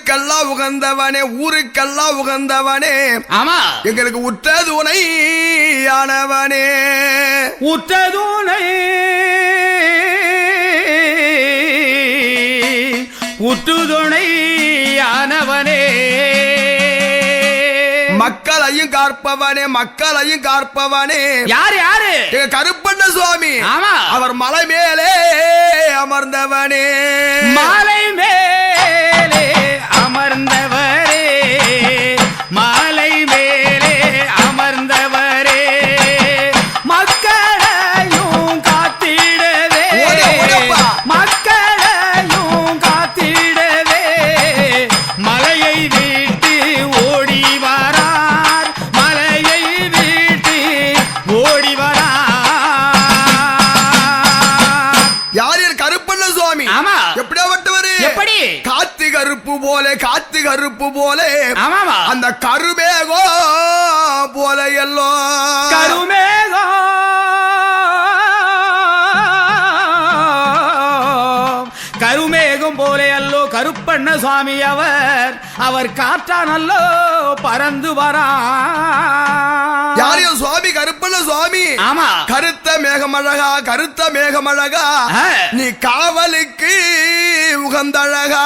ஊருக்கெல்லாம் உகந்தவனே ஊருக்கெல்லாம் உகந்தவனே ஆமா எங்களுக்கு உற்ற துணையானவனே உற்ற துணை உற்றுதுணையானவனே மக்களையும் காற்பவனே மக்களையும் காற்பவனே யாரு யாரு எங்க கருப்பண்ண சுவாமி ஆமா அவர் மலை மேலே அமர்ந்தவனே மலை மேலே அமர்ந்தவரே மலை மேலே அமர்ந்தவரே மக்களையும் காத்திடவே மக்களையும் காத்திடவே மலையை விட்டு ஓடி வரார் மலையை விட்டு ஓடி வரார் யார் கருப்பண்ண சுவாமி ஆமா எப்படியாப்பட்டவரு எப்படி காத்து கருப்பு போல ஆமாமா அந்த கருமேகோ போல எல்லோ கருமேகம் போலே அல்லோ கருப்பண்ண சுவாமி அவர் காற்றானல்லோ பறந்து வரா யாரையும் சுவாமி கருப்பண்ண சுவாமி ஆமா கருத்த மேகமழகா நீ காவலுக்கு உகந்தழகா